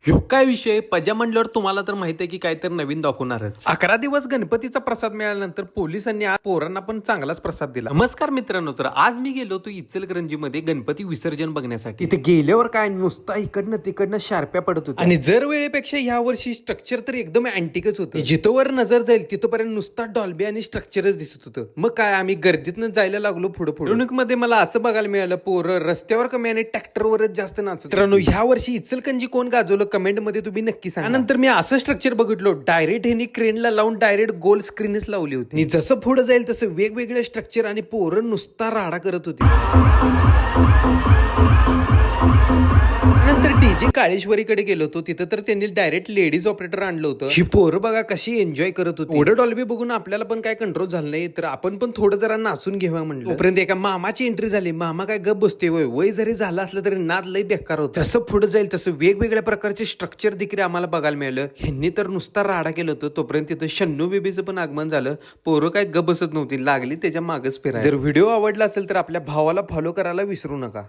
ह्यो काय विषय पजा म्हणल्यावर तुम्हाला तर माहित आहे की काय तर नवीन दाखवणारच. 11 दिवस गणपतीचा प्रसाद मिळाल्यानंतर पोलिसांनी आज पोरांना पण चांगलाच प्रसाद दिला. नमस्कार मित्रांनो, तर आज मी गेलो होतो इचलकरंजीमध्ये गणपती विसर्जन बघण्यासाठी. इथे गेल्यावर काय नुसता इकडनं तिकडनं शार्प्या पडत होत्या आणि जर वेळेपेक्षा ह्या वर्षी स्ट्रक्चर तर एकदम अँटिकच होतं. जिथं वर नजर जाईल तिथपर्यंत नुसता डॉल्बी आणि स्ट्रक्चरच दिसत होतं. मग काय आम्ही गर्दीतनं जायला लागलो पुढे मध्ये मला असं बघायला मिळालं, पोरं रस्त्यावर कमी आणि ट्रॅक्टरवरच जास्त नाचत. मित्रांनो, ह्या वर्षी इचलकरंजी कोण गाजवलं कमेंट मध्ये तुम्ही नक्की सांगा. त्यानंतर मी असं स्ट्रक्चर बघितलो, डायरेक्ट ह्यांनी क्रेनला लावून डायरेक्ट गोल स्क्रीनच लावली होती. आणि जसं पुढे जाईल तसं वेगवेगळे स्ट्रक्चर आणि पोरं नुसता राडा करत होती. नंतर डीजे काळेश्वरीकडे गेलो होतो, तिथं तर त्यांनी डायरेक्ट लेडीज ऑपरेटर आणलं होतं. ही पोरं बघा कशी एन्जॉय करत होती. एवढं डॉल्बी बघून आपल्याला पण काय कंट्रोल झालं नाही, तर आपण पण थोडं जरा नाचून घेऊया म्हणलं. तोपर्यंत एका मामाची एंट्री झाली. मामा काय गप बसते, वय जरी झालं असलं तरी नाद लय बेकार होत. जसं पुढे जाईल तसं वेगवेगळ्या प्रकारचे स्ट्रक्चर देखील आम्हाला बघायला मिळालं. ह्यांनी तर नुसता राडा केलं होतं. तोपर्यंत तिथं शन्नू बेबीचं पण आगमन झालं. पोरं काय गप बसत नव्हती, लागली त्याच्या मागच फिरायला. जर व्हिडिओ आवडला असेल तर आपल्या भावाला फॉलो करायला विसरू नका.